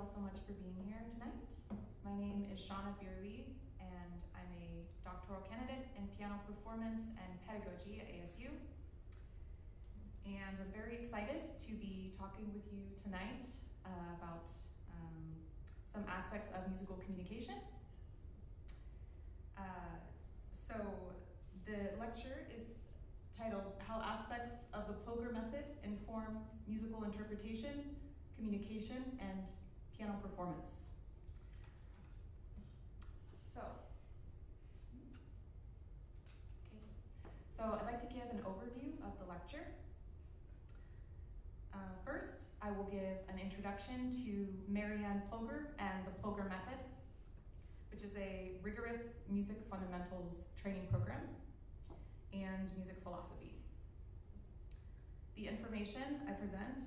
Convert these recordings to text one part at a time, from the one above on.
all so much for being here tonight. My name is Shauna Bierly, and I'm a doctoral candidate in piano performance and pedagogy at ASU. And I'm very excited to be talking with you tonight about some aspects of musical communication. So the lecture is titled How Aspects of the Ploger Method Inform Musical Interpretation, Communication, and Piano Performance. So I'd like to give an overview of the lecture. First, I will give an introduction to Marianne Ploger and the Ploger Method, which is a rigorous music fundamentals training program and music philosophy. The information I present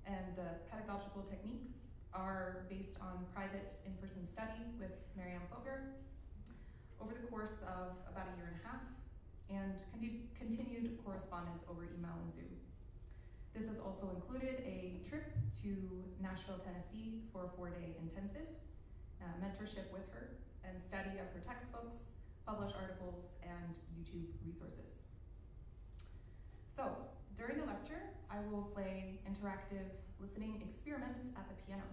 and the pedagogical techniques are based on private in-person study with Marianne Ploger over the course of about a year and a half, and continued correspondence over email and Zoom. This has also included a trip to Nashville, Tennessee for a 4-day intensive, mentorship with her, and study of her textbooks, published articles, and YouTube resources. So, during the lecture, I will play interactive listening experiments at the piano.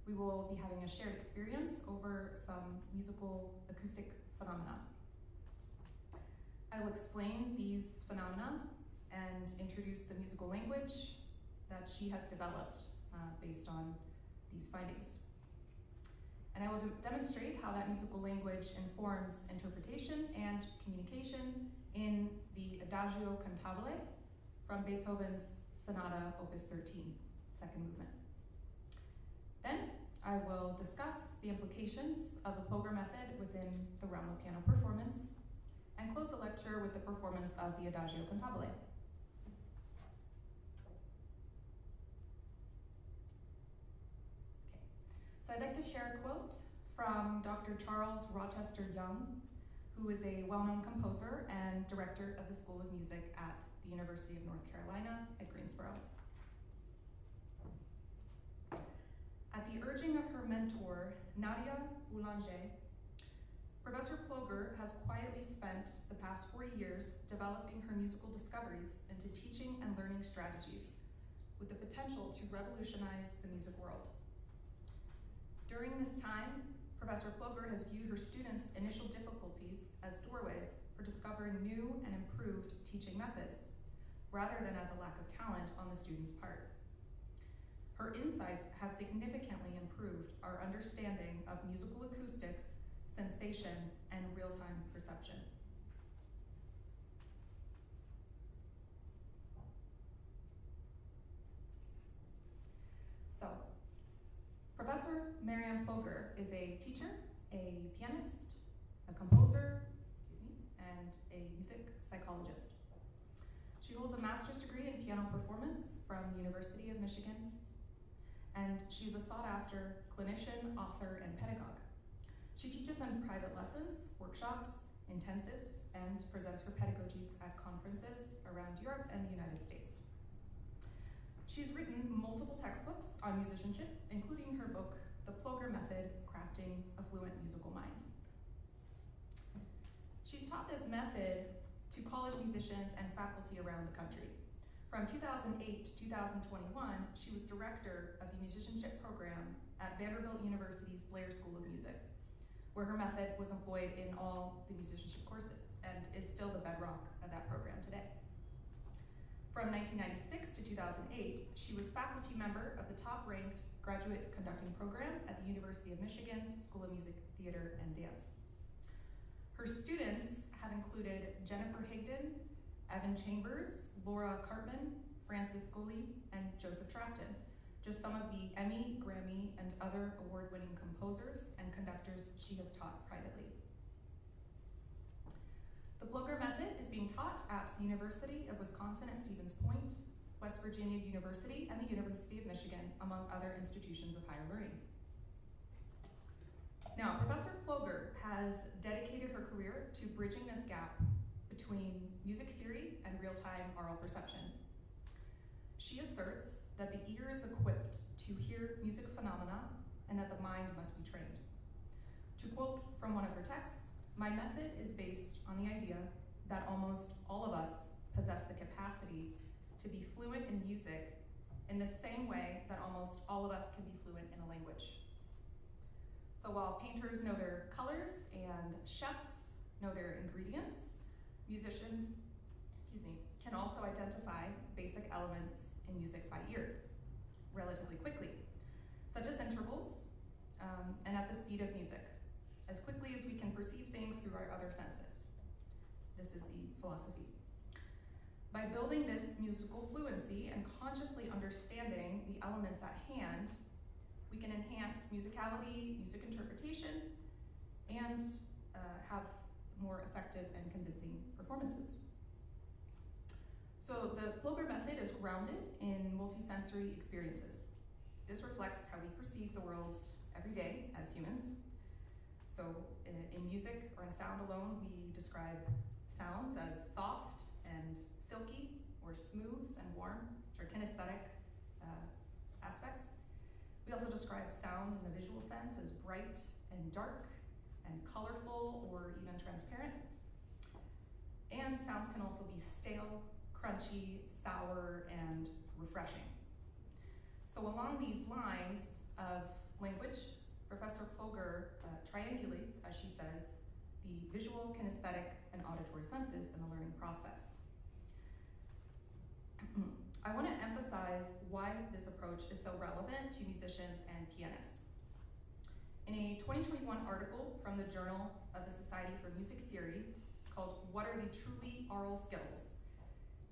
We will be having a shared experience over some musical acoustic phenomena. I will explain these phenomena and introduce the musical language that she has developed based on these findings. And I will demonstrate how that musical language informs interpretation and communication in the Adagio Cantabile from Beethoven's Sonata Opus 13, second movement. Then I will discuss the implications of the Ploger method within the realm of piano performance and close the lecture with the performance of the Adagio Cantabile. So I'd like to share a quote from Dr. Charles Rochester Young, who is a well-known composer and director of the School of Music at the University of North Carolina at Greensboro. At the urging of her mentor, Nadia Boulanger, Professor Ploger has quietly spent the past 40 years developing her musical discoveries into teaching and learning strategies with the potential to revolutionize the music world. During this time, Professor Ploger has viewed her students' initial difficulties as doorways for discovering new and improved teaching methods, rather than as a lack of talent on the student's part. Her insights have significantly improved our understanding of musical acoustics, sensation, and real-time perception. So, Professor Marianne Ploger is a teacher, a pianist, a composer, and a music psychologist. She holds a master's degree in piano performance from the University of Michigan, and she's a sought-after clinician, author, and pedagogue. She teaches in private lessons, workshops, intensives, and presents her pedagogies at conferences around Europe and the United States. She's written multiple textbooks on musicianship, including her book, The Ploger Method, Crafting a Fluent Musical Mind. She's taught this method to college musicians and faculty around the country. From 2008 to 2021, she was director of the musicianship program at Vanderbilt University's Blair School of Music, where her method was employed in all the musicianship courses and is still the bedrock of that program today. From 1996 to 2008, she was faculty member of the top-ranked graduate conducting program at the University of Michigan's School of Music, Theater, and Dance. Her students have included Jennifer Higdon, Evan Chambers, Laura Cartman, Francis Scully, and Joseph Trafton, just some of the Emmy, Grammy, and other award-winning composers and conductors she has taught privately. The Ploger method is being taught at the University of Wisconsin at Stevens Point, West Virginia University, and the University of Michigan, among other institutions of higher learning. Now, Professor Ploger has dedicated her career to bridging this gap between music theory and real-time aural perception. She asserts that the ear is equipped to hear music phenomena and that the mind must be trained. To quote from one of her texts, "My method is based on the idea that almost all of us possess the capacity to be fluent in music in the same way that almost all of us can be fluent in a language." So while painters know their colors and chefs know their ingredients, musicians, can also identify basic elements in music by ear relatively quickly, such as intervals and at the speed of music, as quickly as we can perceive things through our other senses. This is the philosophy. By building this musical fluency and consciously understanding the elements at hand, we can enhance musicality, music interpretation, and have more effective and convincing performances. So the Ploger method is grounded in multisensory experiences. This reflects how we perceive the world every day as humans. So in music or in sound alone, we describe sounds as soft and silky, or smooth and warm, which are kinesthetic aspects. We also describe sound in the visual sense as bright and dark and colorful or even transparent. And sounds can also be stale, crunchy, sour, and refreshing. So along these lines of language, Professor Ploger triangulates, as she says, the visual, kinesthetic, and auditory senses in the learning process. I want to emphasize why this approach is so relevant to musicians and pianists. In a 2021 article from the Journal of the Society for Music Theory called "What Are the Truly Aural Skills?",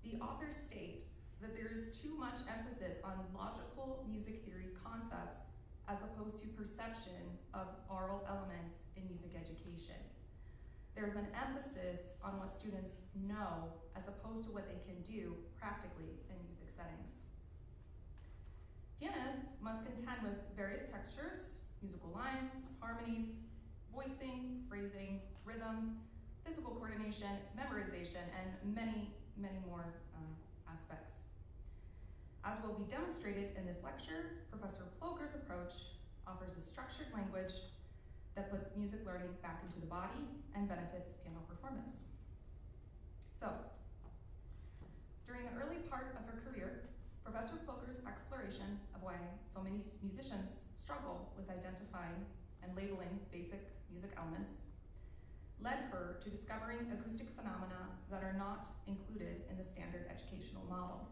the authors state that there is too much emphasis on logical music theory concepts as opposed to perception of aural elements in music education. There's an emphasis on what students know as opposed to what they can do practically in music settings. Pianists must contend with various textures, musical lines, harmonies, voicing, phrasing, rhythm, physical coordination, memorization, and many, many more aspects. As will be demonstrated in this lecture, Professor Ploger's approach offers a structured language that puts music learning back into the body and benefits piano performance. So, during the early part of her career, Professor Ploger's exploration of why so many musicians struggle with identifying and labeling basic music elements led her to discovering acoustic phenomena that are not included in the standard educational model.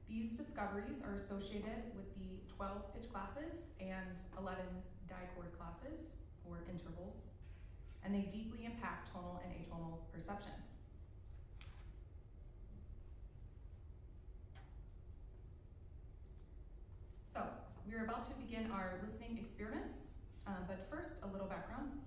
These discoveries are associated with the 12 pitch classes and 11 dichord classes, or intervals, and they deeply impact tonal and atonal perceptions. So, we're about to begin our listening experiments, but first, a little background.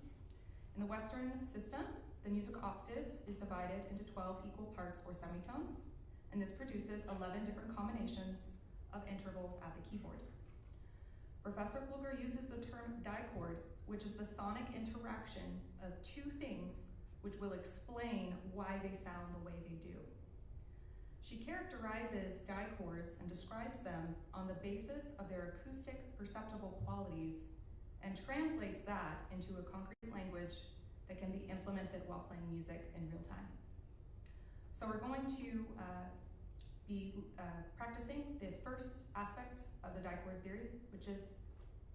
In the Western system, the music octave is divided into 12 equal parts or semitones, and this produces 11 different combinations of intervals at the keyboard. Professor Ploger uses the term dichord, which is the sonic interaction of two things which will explain why they sound the way they do. She characterizes dichords and describes them on the basis of their acoustic perceptible qualities and translates that into a concrete language that can be implemented while playing music in real time. So we're going to be practicing the first aspect of the dichord theory, which is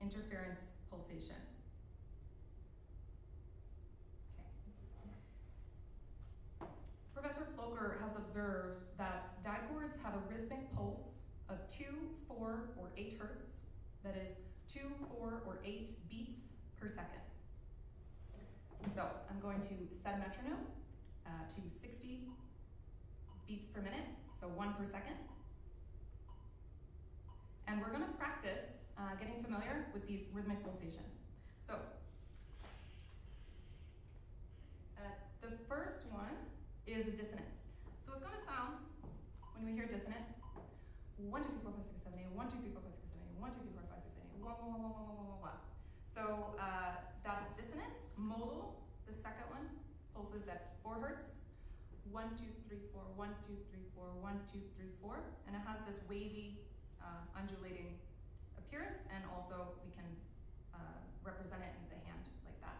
interference pulsation. Okay. Professor Ploger has observed that dichords have a rhythmic pulse of 2, 4, or 8 hertz, that is 2, 4, or 8 beats per second. So I'm going to set a metronome to 60 beats per minute, so 1 per second. And we're going to practice getting familiar with these rhythmic pulsations. So the first one is a dissonant. So it's going to sound, when we hear dissonant, 1, 2, 3, 4, 5, 6, 7, 8, 1, 2, 3, 4, 5, 6, 7, 8, 1, 2, 3, 4, 5, 6, 7, 8, 1, 1, 1, 1, 1, 1, 1, 1. So that is dissonant. Modal, the second one, pulses at 4 hertz. 1, 2, 3, 4, 1, 2, 3, 4, 1, 2, 3, 4. And it has this wavy, undulating appearance, and also we can represent it in the hand like that.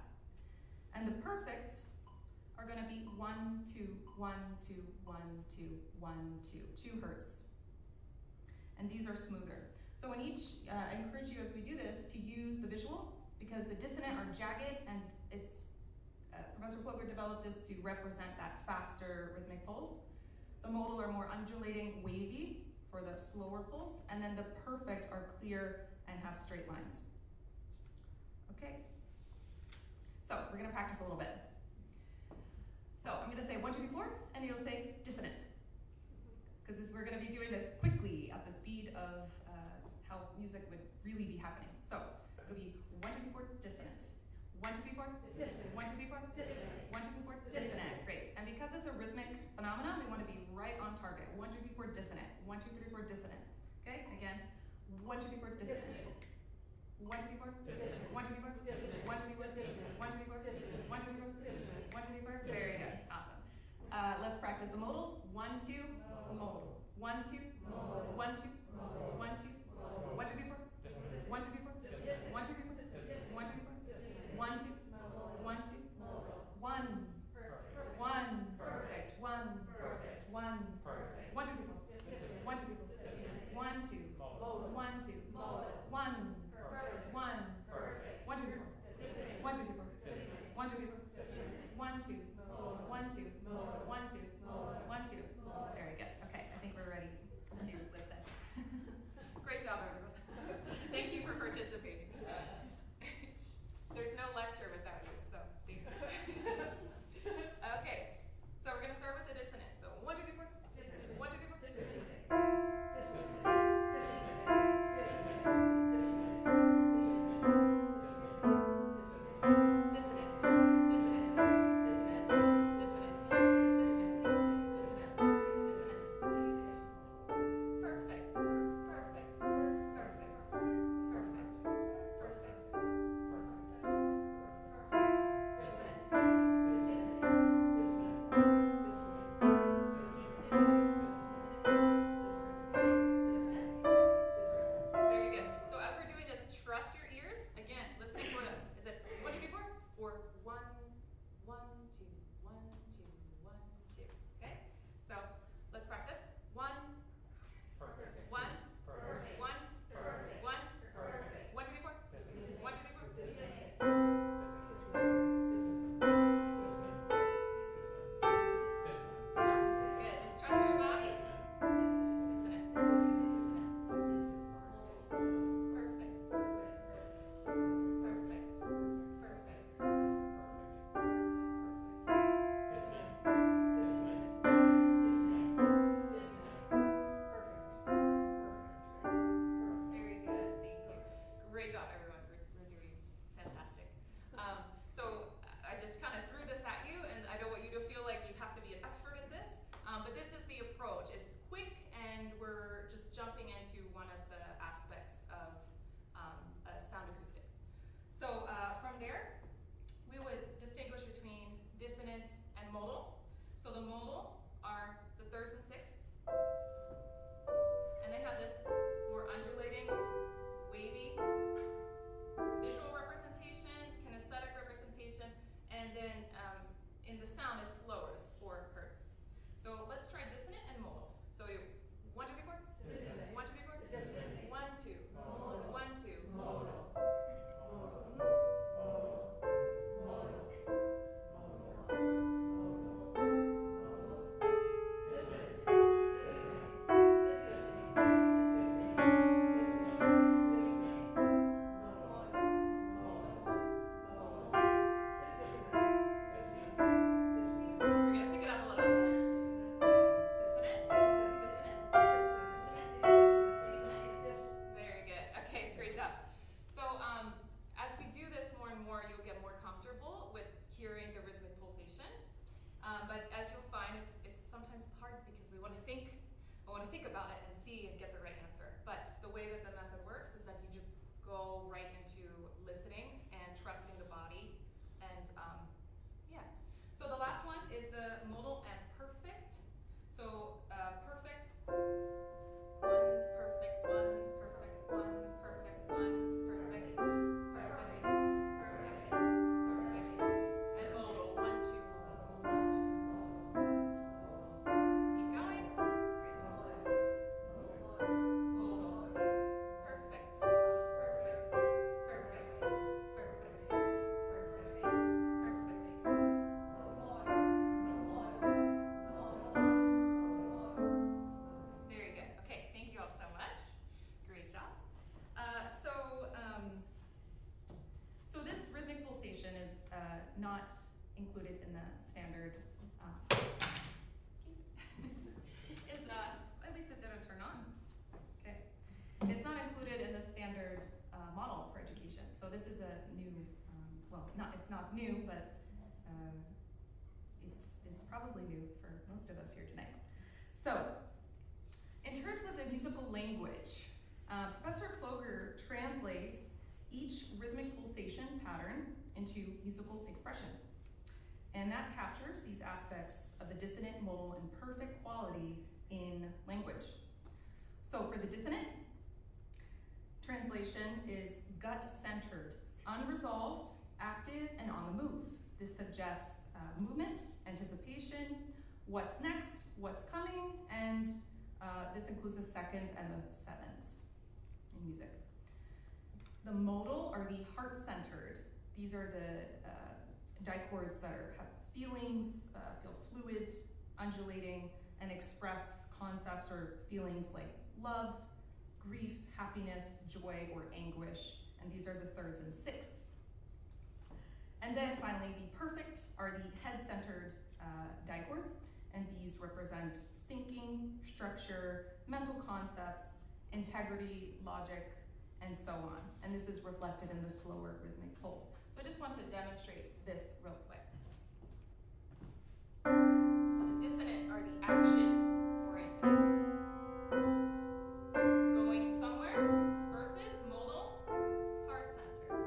And the perfect are going to be 1, 2, 1, 2, 1, 2, 1, 2, 2 hertz. And these are smoother. So in each, I encourage you as we do this to use the visual, because the dissonant are jagged, and it's Professor Ploger developed this to represent that faster rhythmic pulse. The modal are more undulating, wavy for the slower pulse, and then the perfect are clear and have straight lines. Okay, so we're going to practice a little bit. So I'm going to say 1, 2, 3, 4, and you'll say dissonant, because we're going to be doing this quickly at the speed of how music would really be happening. So it'll be 1, 2, 3, 4, dissonant. 1, 2, 3, 4, dissonant. 1, 2, 3, 4, dissonant. 1, 2, 3, 4, dissonant. Great. And because it's a rhythmic phenomenon, we want to be right on target. 1, 2, 3, 4, dissonant. 1, 2, 3, 4, dissonant. Okay? Again. 1, 2, 3, 4, dissonant. 1, 2, 3, 4, dissonant. 1, 2, 3, 4, dissonant. 1, 2, 3, 4, dissonant. 1, 2, 3, 4, dissonant. 1, 2, 3, 4, dissonant. 1, 2, 3, 4. Very good. Awesome. Let's practice the modals. 1, 2, modal. 1, 2, 1, 2, 1, 2, 1, 2, 3, 4. 1, 2, 3, 4. 1, 2, 3, 4. 1, 2, 3, 4. 1, 2, 1, 2, 1, 1, perfect, 1, perfect, 1, 1, 2, 3, 4, 1, 2, 3, 4, 1, 2, 1, 2, 1, 1, perfect, 1, 2, 3, 4, 1, 2, 3, 4, 1, 2, 3, 4, 1, 2, 1, 2, 1, 2, 1, 2. Very good. Okay, I think we're ready to listen. not included in the standard, excuse me, at least it didn't turn on. Okay. It's not included in the standard model for education. So this is a new, it's not new, but it's probably new for most of us here tonight. So, in terms of the musical language, Professor Ploger translates each rhythmic pulsation pattern into musical expression. And that captures these aspects of the dissonant, modal, and perfect quality in language. So for the dissonant, translation is gut-centered, unresolved, active, and on the move. This suggests movement, anticipation, what's next, what's coming, and this includes the seconds and the sevenths in music. The modal are the heart-centered. These are the dichords that have feelings, feel fluid, undulating, and express concepts or feelings like love, grief, happiness, joy, or anguish. And these are the thirds and sixths. And then finally, the perfect are the head-centered dichords, and these represent thinking, structure, mental concepts, integrity, logic, and so on. And this is reflected in the slower rhythmic pulse. So I just want to demonstrate this real quick. So the dissonant are the action-oriented. Going somewhere versus modal, heart-centered.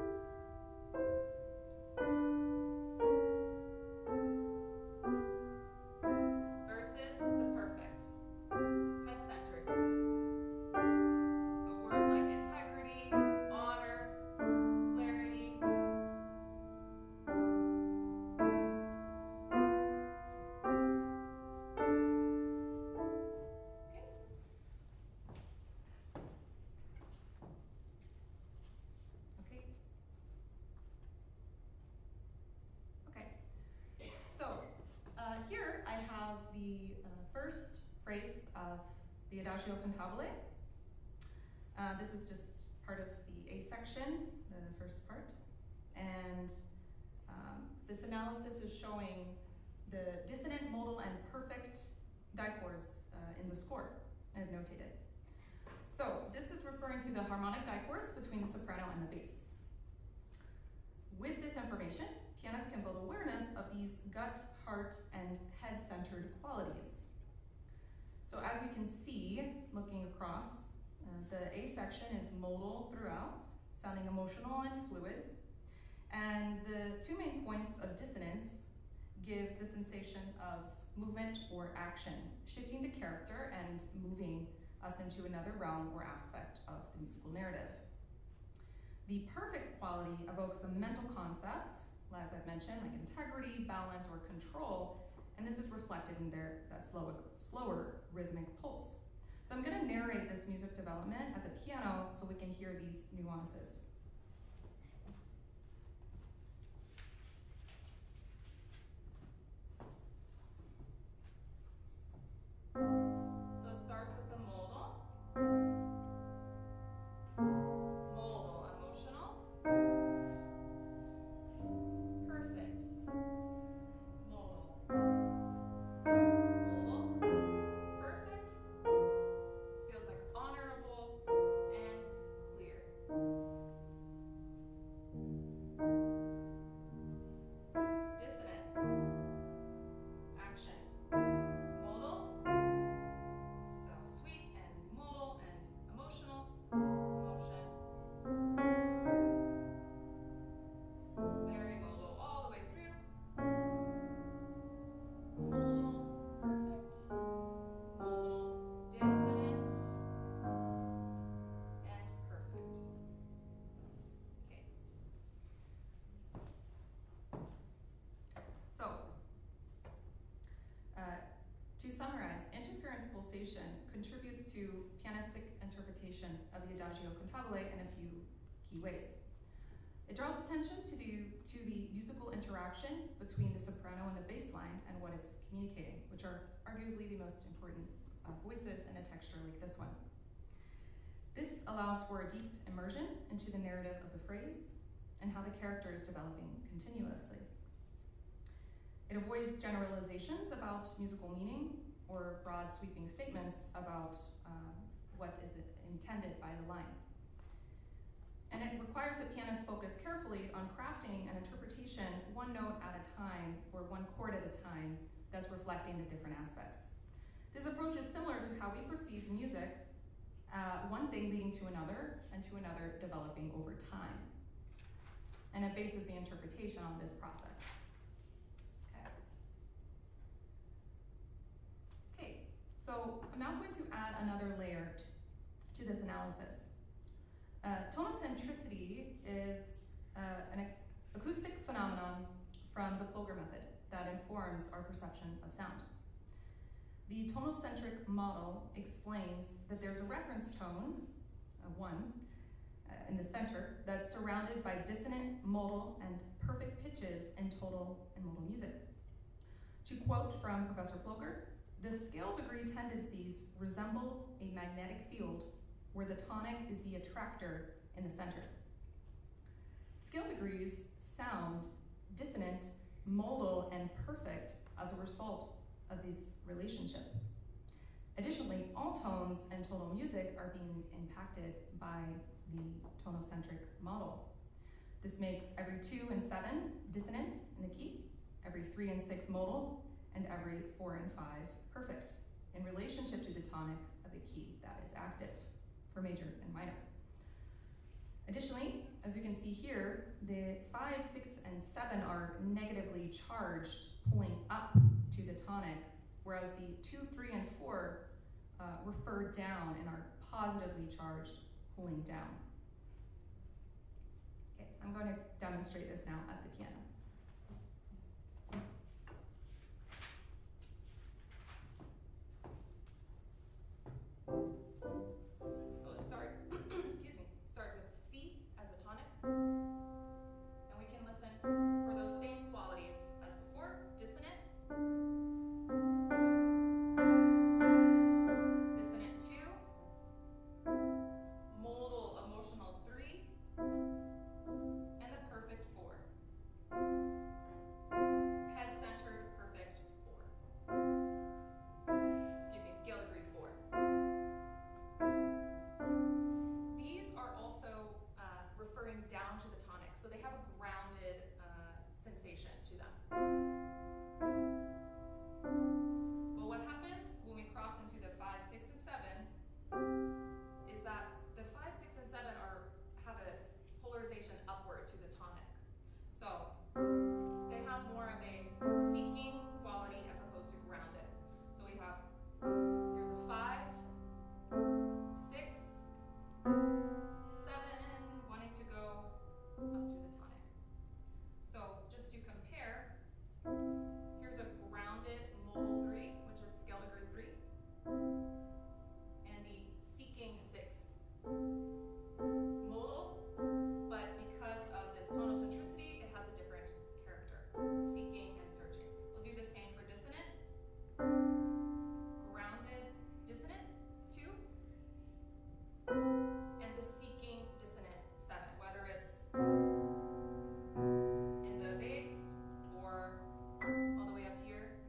Versus the perfect, head-centered. So words like integrity, honor, clarity. Okay. So here I have the first phrase of the Adagio Cantabile. This is just part of the A section, the first part. And this analysis is showing the dissonant, modal, and perfect dichords in the score. I've notated. So this is referring to the harmonic dichords between the soprano and the bass. With this information, pianists can build awareness of these gut, heart, and head-centered qualities. So as you can see, looking across, the A section is modal throughout, sounding emotional and fluid. And the two main points of dissonance give the sensation of movement or action, shifting the character and moving us into another realm or aspect of the musical narrative. The perfect quality evokes the mental concept, as I've mentioned, like integrity, balance, or control, and this is reflected in that slower rhythmic pulse. So I'm going to narrate this music development at the piano so we can hear these nuances. So it starts with the modal. Modal, emotional. Perfect. Modal. Modal. Perfect. This feels like honorable and clear. Dissonant. Action. Modal. So sweet and modal and emotional. Emotion. Very modal all the way through. Modal, perfect. Modal, dissonant, and perfect. Okay. So, to summarize, interference pulsation contributes to pianistic interpretation of the Adagio Cantabile in a few key ways. It draws attention to the musical interaction between the soprano and the bass line and what it's communicating, which are arguably the most important voices in a texture like this one. This allows for a deep immersion into the narrative of the phrase, and how the character is developing continuously. It avoids generalizations about musical meaning or broad sweeping statements about what is intended by the line. And it requires that pianists focus carefully on crafting an interpretation one note at a time or one chord at a time that's reflecting the different aspects. This approach is similar to how we perceive music, one thing leading to another and to another developing over time. And it bases the interpretation on this process. Okay, so I'm now going to add another layer to this analysis. Tonocentricity is an acoustic phenomenon from the Ploger method that informs our perception of sound. The tonocentric model explains that there's a reference tone, one, in the center, that's surrounded by dissonant, modal, and perfect pitches in tonal and modal music. To quote from Professor Ploger, the scale degree tendencies resemble a magnetic field where the tonic is the attractor in the center. Scale degrees sound dissonant, modal, and perfect as a result of this relationship. Additionally, all tones and tonal music are being impacted by the tonocentric model. This makes every 2 and 7 dissonant in the key, every 3 and 6 modal, and every 4 and 5 perfect in relationship to the tonic of the key that is active for major and minor. Additionally, as you can see here, the 5, 6, and 7 are negatively charged, pulling up to the tonic, whereas the 2, 3, and 4 refer down and are positively charged, pulling down. Okay, I'm going to demonstrate this now at the piano. So let's start, start with C as a tonic. And we can listen for those same qualities as before. Dissonant. Dissonant 2. Modal emotional 3. And the perfect 4. Head-centered perfect 4. Excuse me, scale degree 4. These are also referring down to the tonic, so they have a grounded sensation to them. Well, what happens when we cross into the 5, 6, and 7 is that the 5, 6, and 7 have a polarization upward to the tonic. So they have more of a seeking quality as opposed to grounded. So we have, here's a 5, 6, 7, wanting to go up to the tonic. So just to compare, here's a grounded modal 3, which is scale degree 3, and the seeking 6. Modal, but because of this tonocentricity, it has a different character, seeking and searching. We'll do the same for dissonant. Grounded dissonant 2, and the seeking dissonant 7, whether it's in the bass or all the way up here,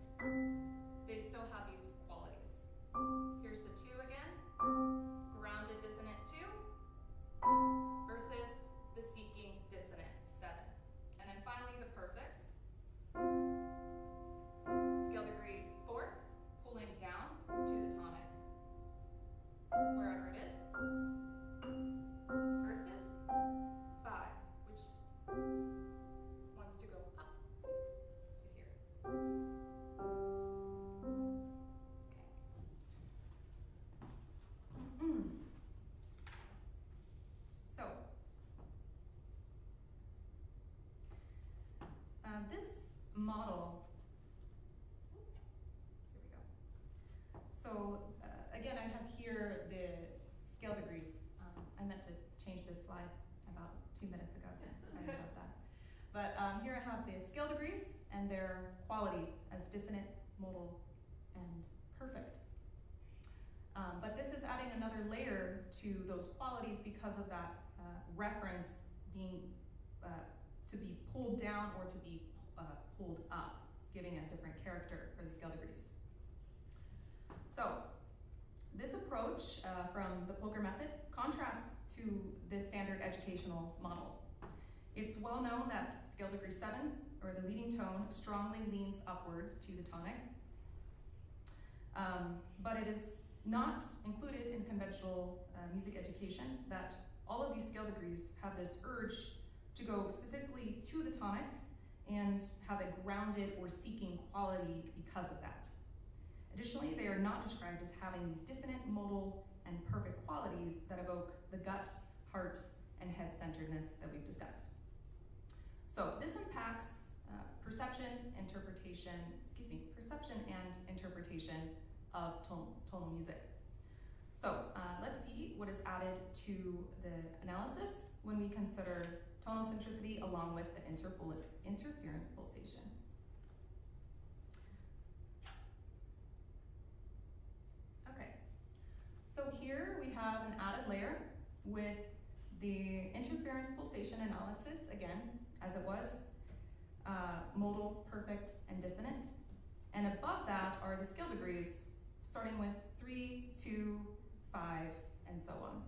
they still have these qualities. Here's the 2 again, grounded dissonant 2 versus the seeking dissonant 7. And then finally the perfects. Scale degree 4, pulling down to the tonic, wherever it is, versus 5, which wants to go up to here. Okay. So, this model, here we go. So, again, I have here the scale degrees. I meant to change this slide about 2 minutes ago. Sorry about that. But here I have the scale degrees and their qualities as dissonant, modal, and perfect. But this is adding another layer to those qualities because of that reference being to be pulled down or to be pulled up, giving a different character for the scale degrees. So this approach from the Plocher method contrasts to this standard educational model. It's well known that scale degree 7, or the leading tone, strongly leans upward to the tonic, but it is not included in conventional music education that all of these scale degrees have this urge to go specifically to the tonic and have a grounded or seeking quality because of that. Additionally, they are not described as having these dissonant, modal, and perfect qualities that evoke the gut, heart, and head-centeredness that we've discussed. So this impacts perception and interpretation of tonal music. So let's see what is added to the analysis when we consider tonal centricity along with the interference pulsation. Okay, so here we have an added layer with the interference pulsation analysis, again, as it was, modal, perfect, and dissonant. And above that are the scale degrees, starting with 3, 2, 5, and so on.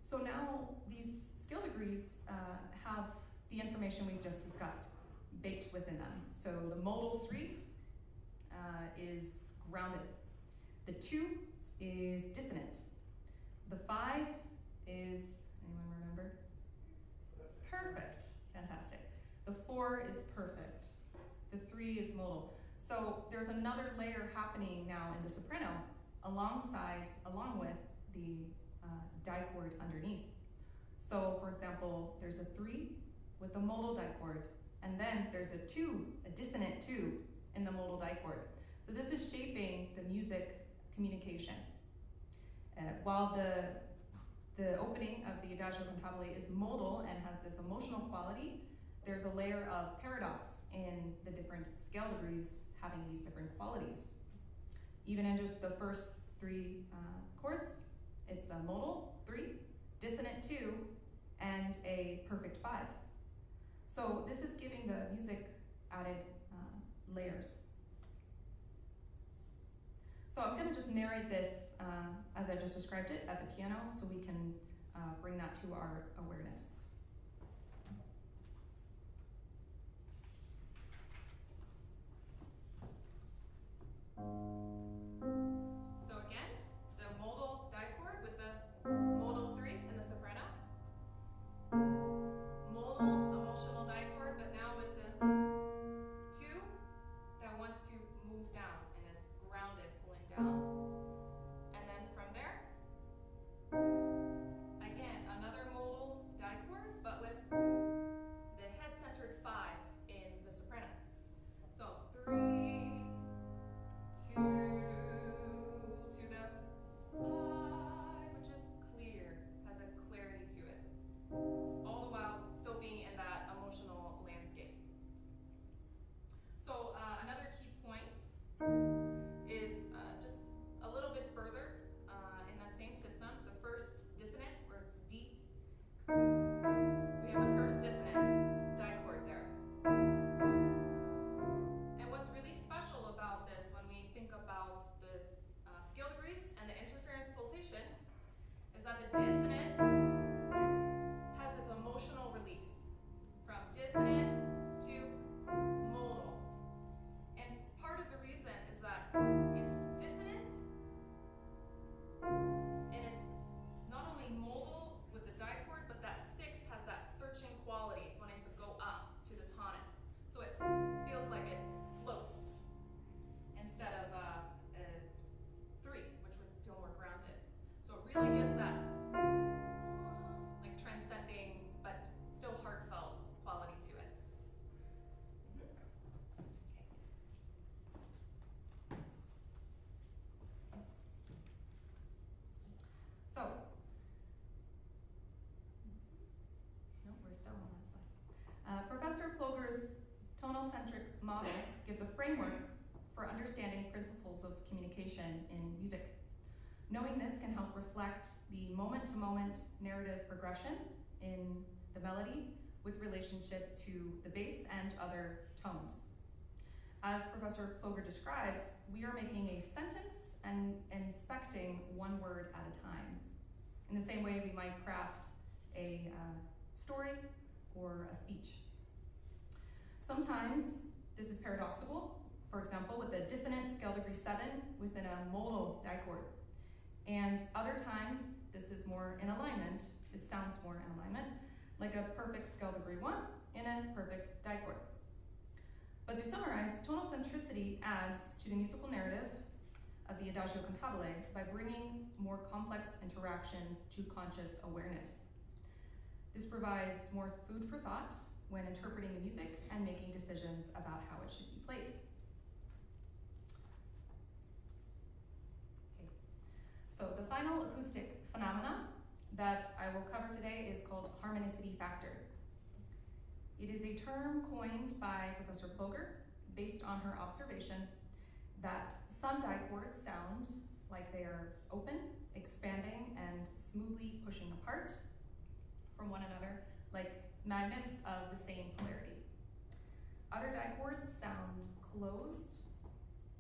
So now these scale degrees have the information we've just discussed baked within them. So the modal 3 is grounded. The 2 is dissonant. The 5 is, anyone remember? Perfect, fantastic. The 4 is perfect. The 3 is modal. So there's another layer happening now in the soprano along with the dichord underneath. So for example, there's a 3 with the modal dichord, and then there's a 2, a dissonant 2 in the modal dichord. So this is shaping the music communication. While the opening of the Adagio cantabile is modal and has this emotional quality, there's a layer of paradox in the different scale degrees having these different qualities. Even in just the first 3 chords, it's a modal 3, dissonant 2, and a perfect 5. So this is giving the music added layers. So I'm going to just narrate this as I just described it at the piano so we can bring that to our awareness. So again, the modal dichord with the modal 3 in the soprano. Modal emotional dichord, but now with the 2 that wants to move down and is grounded, pulling down. And then from there, again, another modal dichord, but with the head-centered 5 in the soprano. So 3, 2 to the 5, which is clear, has a clarity to it, all the while still being in that emotional landscape. So another key point is just a little bit further in the same system, the first dissonant, where it's deep. We have the first dissonant dichord there. And what's really special about this when we think about the scale degrees and the interference pulsation is that the dissonant has this emotional release from dissonant to modal. And part of the reason is that it's dissonant and it's not only modal with the dichord, but that 6 has that searching quality, wanting to go up to the tonic. So it feels like it floats instead of 3, which would feel more grounded. So it really gives that like transcending but still heartfelt quality to it. So, no, we're still on that slide. Professor Plocher's tonal-centric model gives a framework for understanding principles of communication in music. Knowing this can help reflect the moment-to-moment narrative progression in the melody with relationship to the bass and other tones. As Professor Ploger describes, we are making a sentence and inspecting one word at a time. In the same way we might craft a story or a speech. Sometimes this is paradoxical, for example, with a dissonant scale degree 7 within a modal dichord. And other times, this is more in alignment, it sounds more in alignment, like a perfect scale degree 1 in a perfect dichord. But to summarize, tonal centricity adds to the musical narrative of the Adagio cantabile by bringing more complex interactions to conscious awareness. This provides more food for thought when interpreting the music and making decisions about how it should be played. Okay. So the final acoustic phenomena that I will cover today is called harmonicity factor. It is a term coined by Professor Ploger based on her observation that some dichords sound like they are open, expanding, and smoothly pushing apart from one another, like magnets of the same polarity. Other dichords sound closed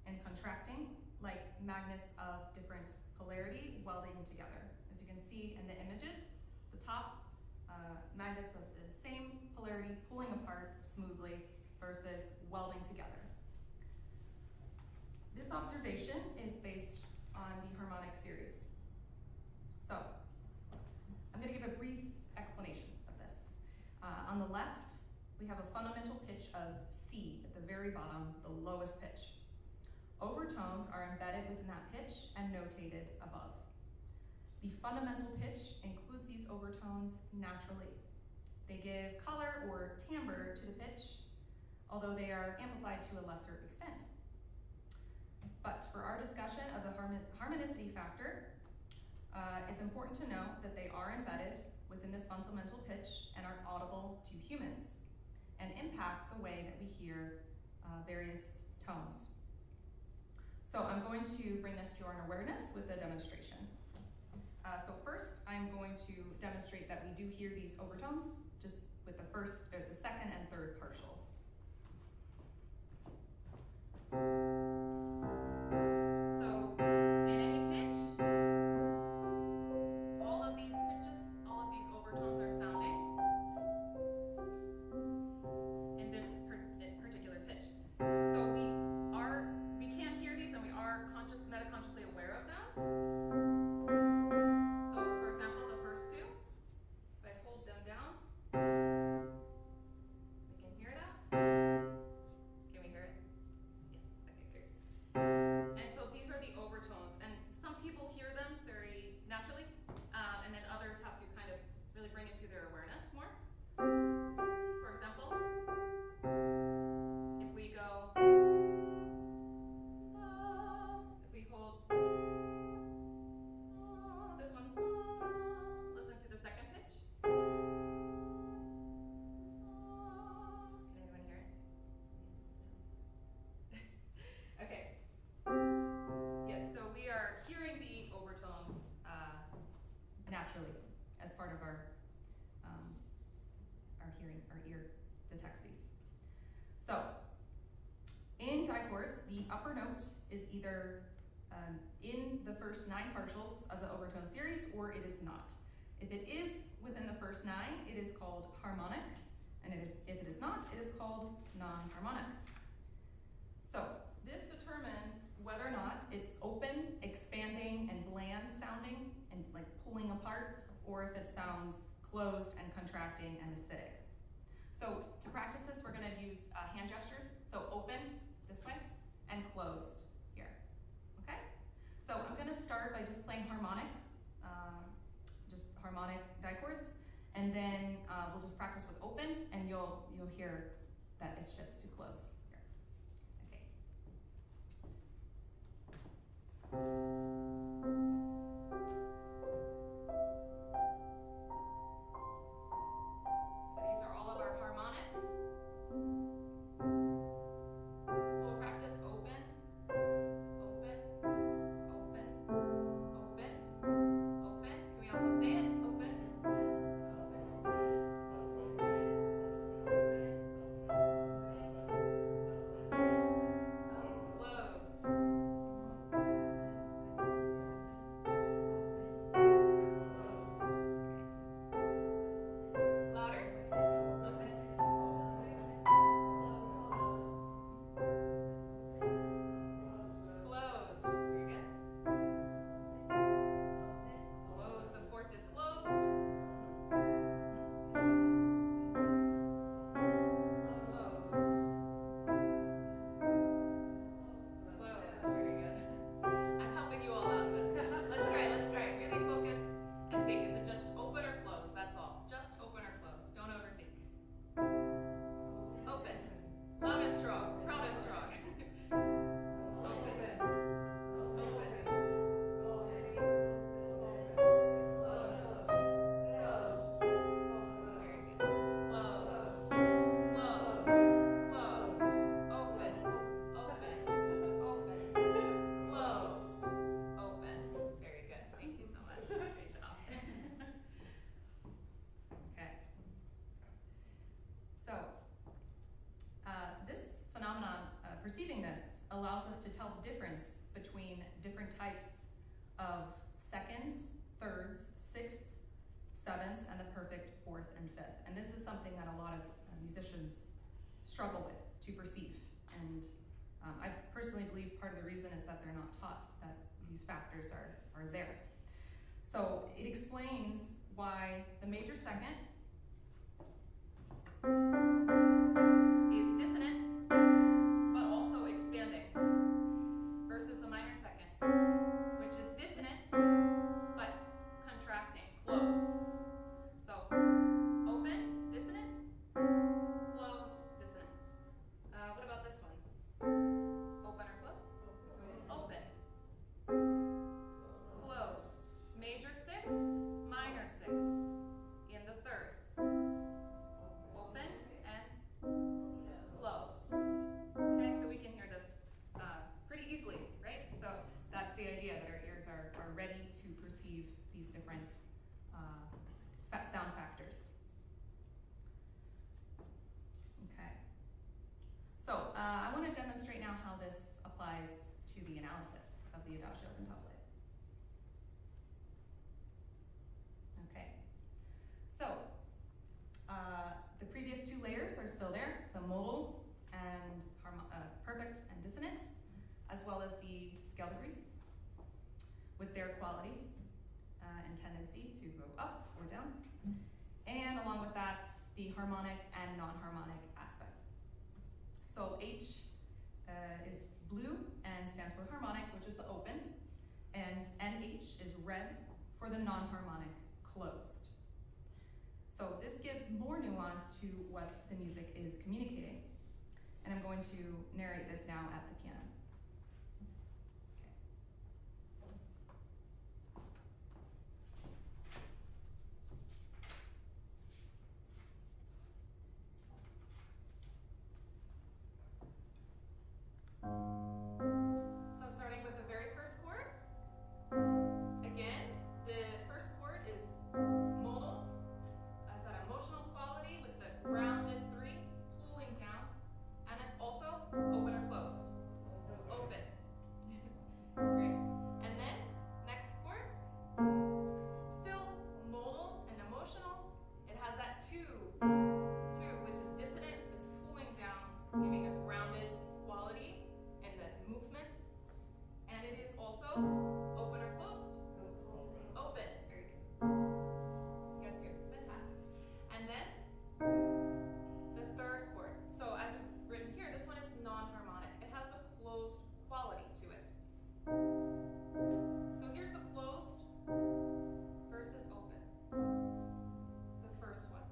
and contracting, like magnets of different polarity welding together. As you can see in the images, the top magnets of the same polarity pulling apart smoothly versus welding together. This observation is based on the harmonic series. So, I'm going to give a brief explanation of this. On the left, we have a fundamental pitch of C at the very bottom, the lowest pitch. Overtones are embedded within that pitch and notated above. The fundamental pitch includes these overtones naturally. They give color or timbre to the pitch, although they are amplified to a lesser extent. But for our discussion of the harmonicity factor, it's important to know that they are embedded within this fundamental pitch and are audible to humans and impact the way that we hear various tones. So I'm going to bring this to our awareness with a demonstration. So first, I'm going to demonstrate that we do hear these overtones just with the second and third partial. So in any pitch, all of these pitches, all of these overtones are sounding in this particular pitch. So we can hear these and we are metaconsciously aware of them. Naturally, as part of our hearing, our ear detects these. So, in dichords, the upper note is either in the first 9 partials of the overtone series, or it is not. If it is within the first 9, it is called harmonic, and if it is not, it is called non-harmonic. So, this determines whether or not it's open, expanding, and bland sounding, and like pulling apart, or if it sounds closed and contracting and acidic. So to practice this, we're going to use hand gestures. So open this way and closed here. Okay? So I'm going to start by just playing harmonic dichords, and then we'll just practice with open, and you'll hear that it shifts to close. Loud and strong. Open. Perceiving this allows us to tell the difference between different types of seconds, thirds, sixths, sevenths, and the perfect fourth and fifth. And this is something that a lot of musicians struggle with to perceive. And I personally believe part of the reason is that they're not taught that these factors are there. So it explains why the major second is dissonant, but also expanding, versus the minor second, which is dissonant, but contracting, closed. So open, dissonant, close, dissonant. What about this one? Open or close? Open. Closed. Major sixth, minor sixth in the third. Open and closed. Okay, so we can hear this pretty easily, right? So that's the idea, that our ears are ready to perceive these different sound factors. Okay. So I want to demonstrate now how this applies to the analysis of the Adagio cantabile. Okay. So the previous two layers are still there, the modal and perfect and dissonant, as well as the scale degrees with their qualities and tendency to go up or down. And along with that, the harmonic and non-harmonic aspect. So H is blue and stands for harmonic, which is the open, and NH is red for the non-harmonic, closed. So this gives more nuance to what the music is communicating. And I'm going to narrate this now at the piano. So starting with the very first chord. Again, the first chord is modal, has that emotional quality with the grounded three, pulling down, and it's also open or closed. Open. Great. And then, next chord, still modal and emotional. It has that two, which is dissonant, it's pulling down, giving a grounded quality in the movement. And it is also open or closed? Open. Very good. You guys hear? Fantastic. And then the third chord. So as written here, this one is non-harmonic. It has the closed quality to it. So here's the closed versus open. The first one.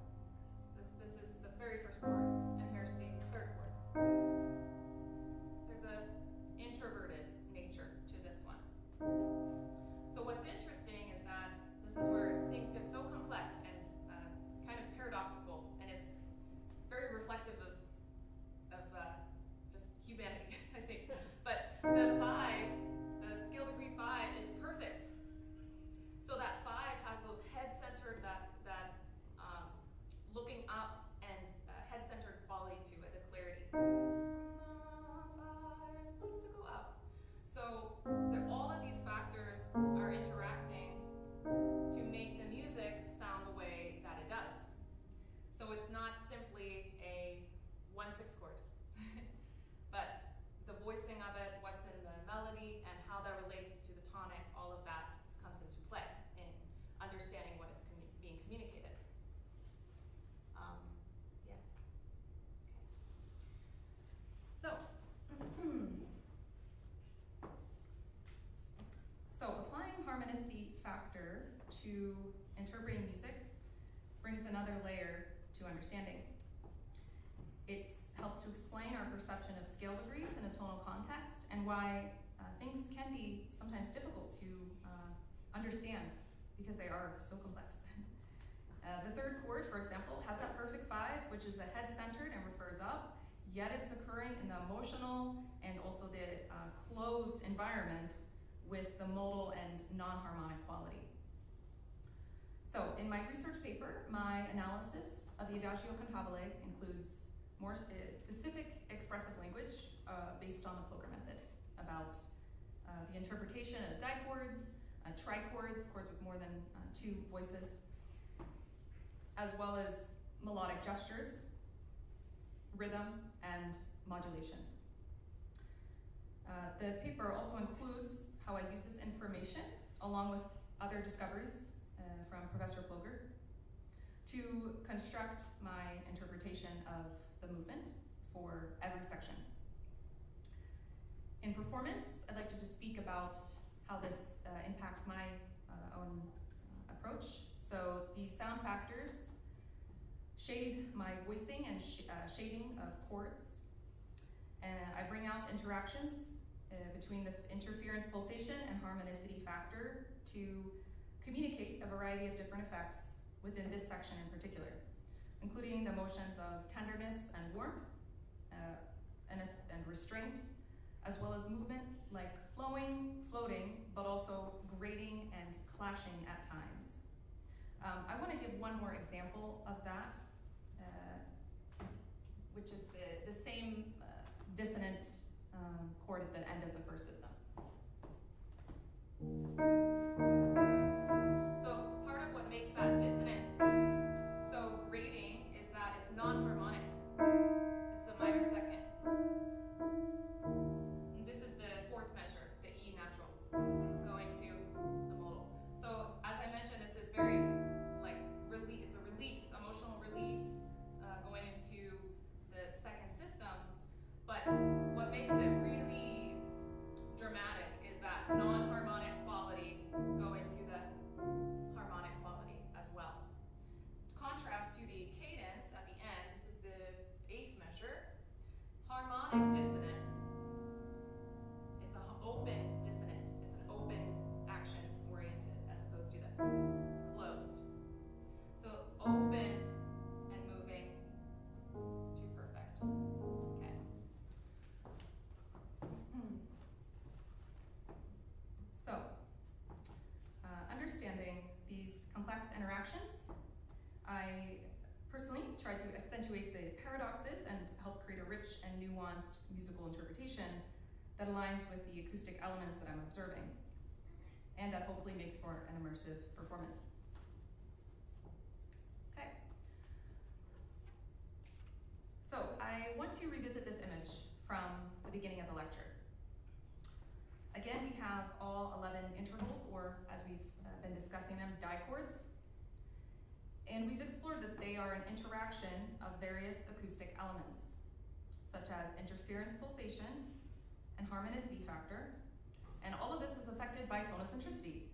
This is the very first chord, and here's the third chord. There's an introverted nature to this one. So what's interesting is that this is where things get so complex and kind of paradoxical, and it's very reflective of just humanity, I think. But the scale degree 5 is perfect. So that 5 has those head-centered, that looking up and head-centered quality to it, the clarity. 5 wants to go up. So all of these factors are interacting to make the music sound the way that it does. So it's not simply a 1/6 chord, but the voicing of it, what's in the melody, and how that relates to the tonic, all of that comes into play in understanding what is being communicated. Yes. Okay. So applying harmonicity factor to interpreting music brings another layer to understanding. It helps to explain our perception of scale degrees in a tonal context and why things can be sometimes difficult to understand because they are so complex. The third chord, for example, has that perfect 5, which is a head-centered and refers up, yet it's occurring in the emotional and also the closed environment with the modal and non-harmonic quality. So in my research paper, my analysis of the Adagio cantabile includes more specific expressive language based on the Ploger method about the interpretation of dichords, trichords, chords with more than 2 voices, as well as melodic gestures, rhythm, and modulations. The paper also includes how I use this information, along with other discoveries from Professor Ploger, to construct my interpretation of the movement for every section. In performance, I'd like to just speak about how this impacts my own approach. So the sound factors shade my voicing and shading of chords. I bring out interactions between the interference pulsation and harmonicity factor to communicate a variety of different effects within this section in particular, including the emotions of tenderness and warmth, and restraint, as well as movement like flowing, floating, but also grating and clashing at times. I want to give one more example of that, which is the same dissonant chord at the end of the first system. So part of what makes that dissonance so grating is that it's non-harmonic. It's the minor second. And this is the 4th measure, the E natural, going to the modal. So as I mentioned, this is very it's a release, emotional release, going into the second system. But what makes it really dramatic is that non-harmonic quality go into the harmonic quality as well. Contrast to the cadence at the end, this is the 8th measure. Harmonic dissonant. It's an open dissonant. It's an open action oriented as opposed to the closed. So open and moving to perfect. Okay. So, understanding these complex interactions, I personally try to accentuate the paradoxes and help create a rich and nuanced musical interpretation that aligns with the acoustic elements that I'm observing, and that hopefully makes for an immersive performance. Okay. So I want to revisit this image from the beginning of the lecture. Again, we have all 11 intervals, or as we've been discussing them, dichords. And we've explored that they are an interaction of various acoustic elements, such as interference pulsation and harmonicity factor. And all of this is affected by tonocentricity.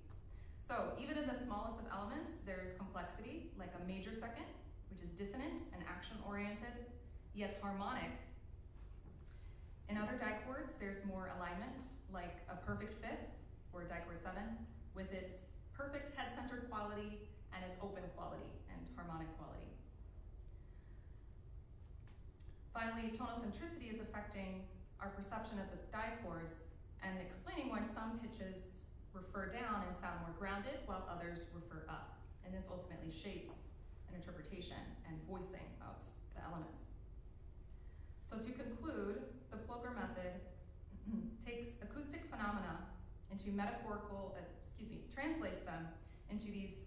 So even in the smallest of elements, there is complexity, like a major second, which is dissonant and action-oriented, yet harmonic. In other dichords, there's more alignment, like a perfect 5th, or dichord 7, with its perfect head-centered quality and its open quality and harmonic quality. Finally, tonocentricity is affecting our perception of the dichords and explaining why some pitches refer down and sound more grounded, while others refer up. And this ultimately shapes an interpretation and voicing of the elements. So to conclude, the Ploger method takes acoustic phenomena into translates them into these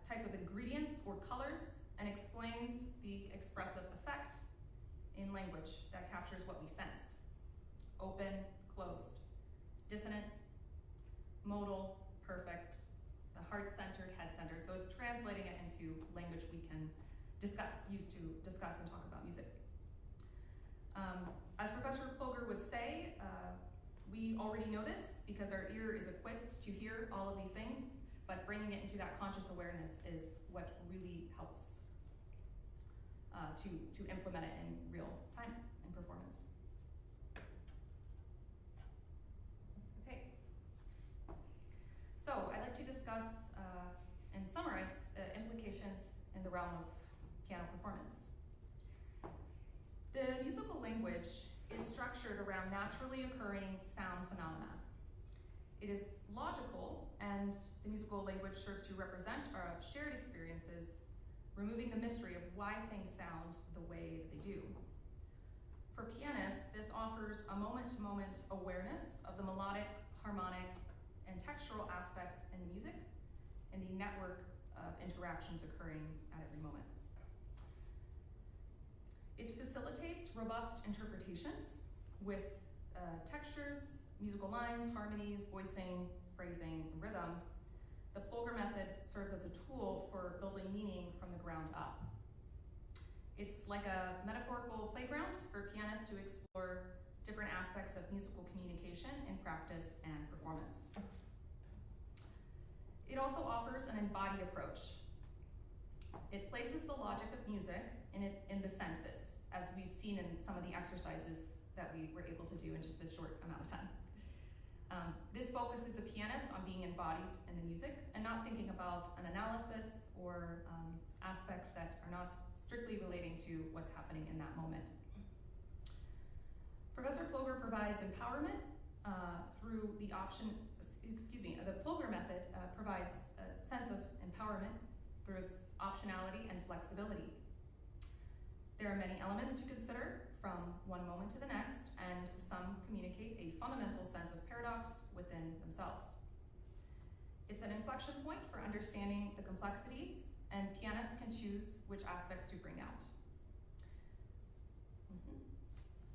type of ingredients or colors, and explains the expressive effect in language that captures what we sense. Open, closed, dissonant, modal, perfect, the heart-centered, head-centered. So it's translating it into language we can use to discuss and talk about music. As Professor Ploger would say, we already know this because our ear is equipped to hear all of these things, but bringing it into that conscious awareness is what really helps. to implement it in real time in performance. Okay. So I'd like to discuss and summarize implications in the realm of piano performance. The musical language is structured around naturally occurring sound phenomena. It is logical, and the musical language serves to represent our shared experiences, removing the mystery of why things sound the way that they do. For pianists, this offers a moment-to-moment awareness of the melodic, harmonic, and textural aspects in the music and the network of interactions occurring at every moment. It facilitates robust interpretations with textures, musical lines, harmonies, voicing, phrasing, and rhythm. The Plogger method serves as a tool for building meaning from the ground up. It's like a metaphorical playground for pianists to explore different aspects of musical communication in practice and performance. It also offers an embodied approach. It places the logic of music in the senses, as we've seen in some of the exercises that we were able to do in just this short amount of time. This focuses the pianist on being embodied in the music and not thinking about an analysis or aspects that are not strictly relating to what's happening in that moment. Professor Plogger provides empowerment through the Plogger method provides a sense of empowerment through its optionality and flexibility. There are many elements to consider from one moment to the next, and some communicate a fundamental sense of paradox within themselves. It's an inflection point for understanding the complexities, and pianists can choose which aspects to bring out.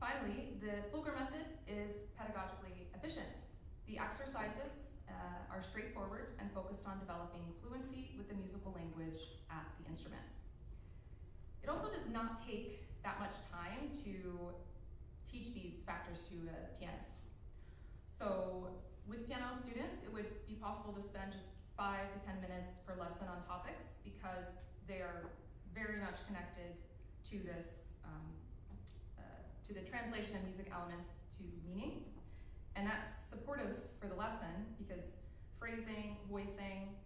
Finally, the Plogger method is pedagogically efficient. The exercises are straightforward and focused on developing fluency with the musical language at the instrument. It also does not take that much time to teach these factors to a pianist. So with piano students, it would be possible to spend just 5 to 10 minutes per lesson on topics because they are very much connected to this, to the translation of music elements to meaning. And that's supportive for the lesson because phrasing, voicing,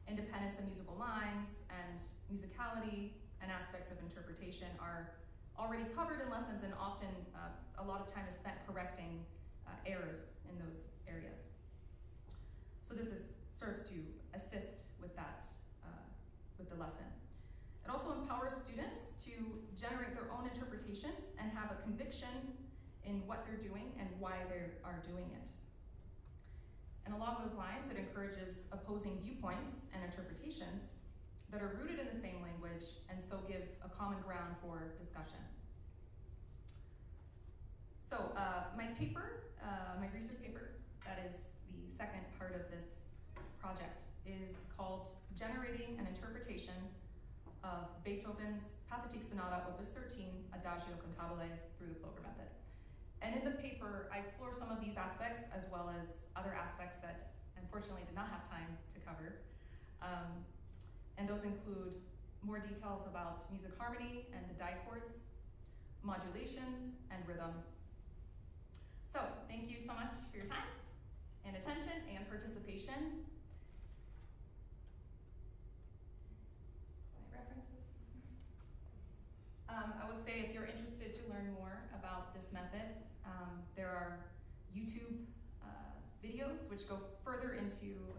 independence of musical lines, and musicality and aspects of interpretation are already covered in lessons, and often a lot of time is spent correcting errors in those areas. So this serves to assist with that, with the lesson. It also empowers students to generate their own interpretations and have a conviction in what they're doing and why they are doing it. And along those lines, it encourages opposing viewpoints and interpretations that are rooted in the same language and so give a common ground for discussion. So my paper, my research paper, that is the second part of this project, is called Generating an Interpretation of Beethoven's Pathetique Sonata Opus 13, Adagio Cantabile through the Plogger method. And in the paper, I explore some of these aspects as well as other aspects that unfortunately did not have time to cover. And those include more details about music harmony and the dichords, modulations, and rhythm. So thank you so much for your time and attention and participation. My references. I will say if you're interested to learn more about this method, there are YouTube videos which go further into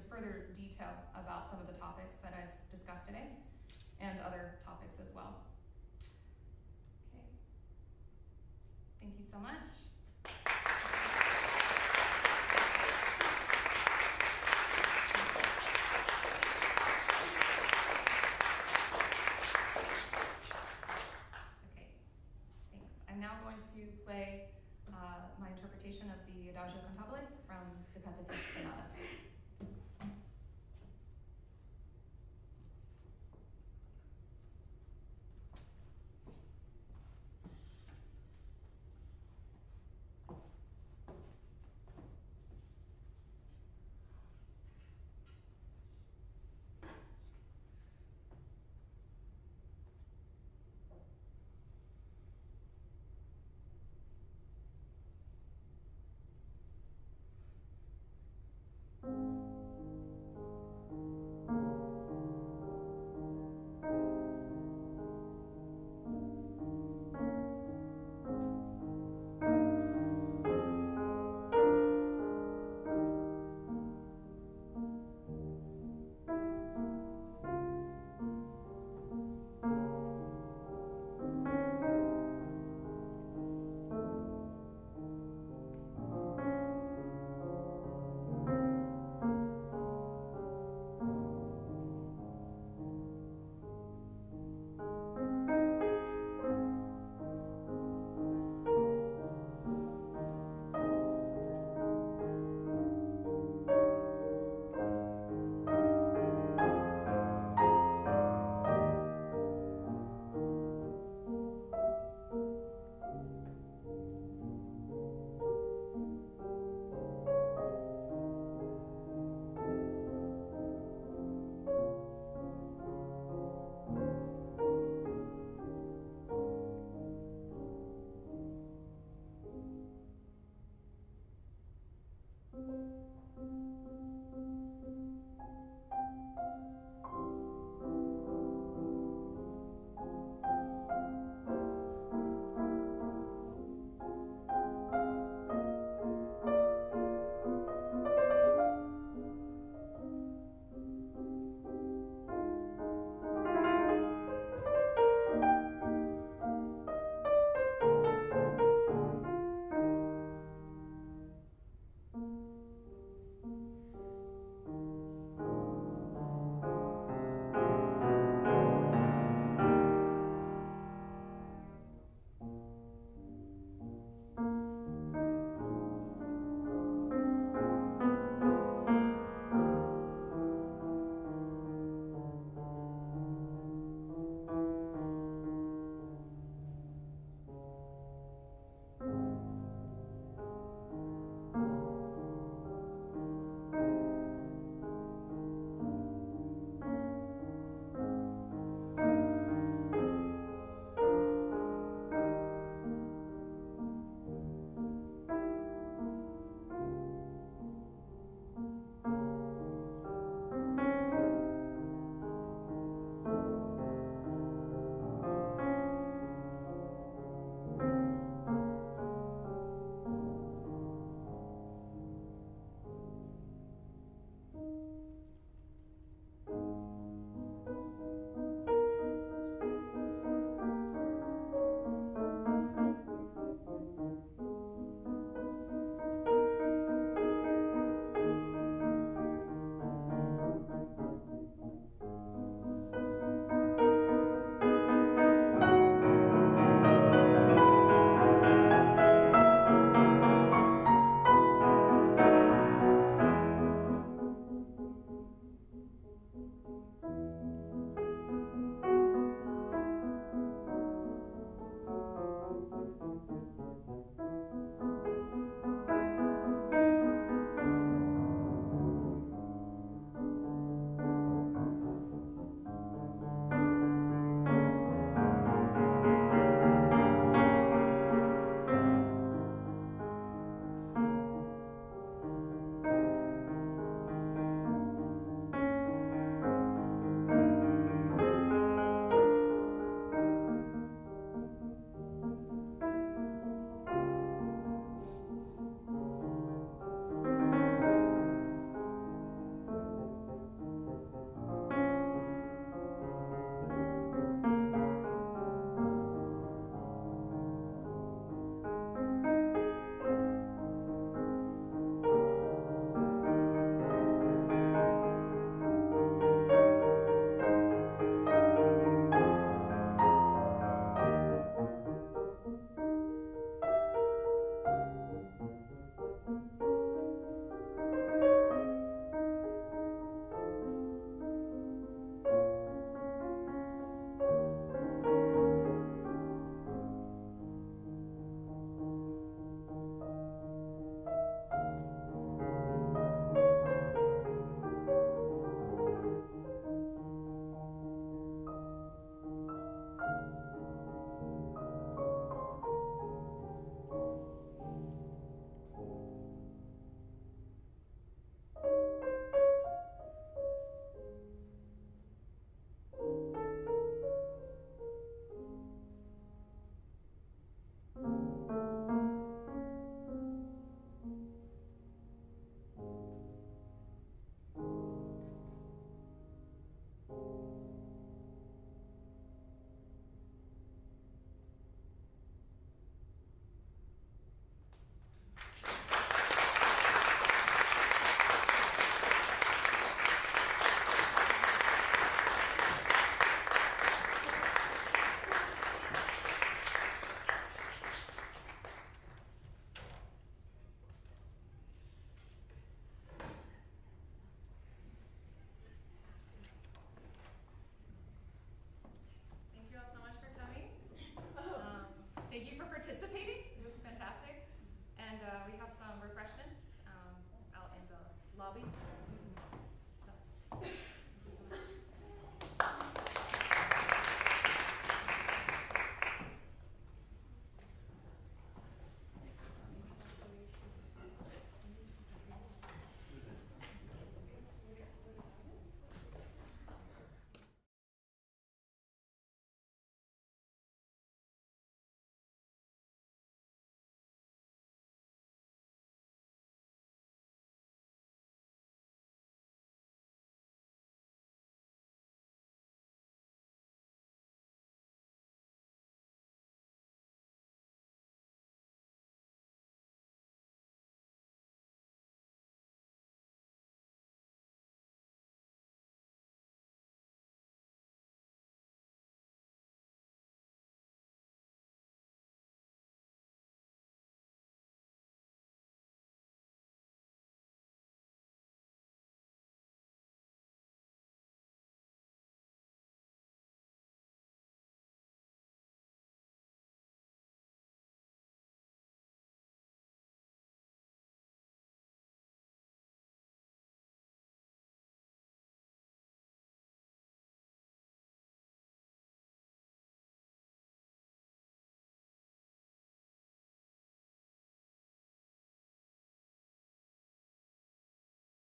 further detail about some of the topics that I've discussed today and other topics as well. Okay. Thank you so much. Okay, thanks. I'm now going to play my interpretation of the Adagio Cantabile from the Pathetique Sonata. Thanks. Bobby?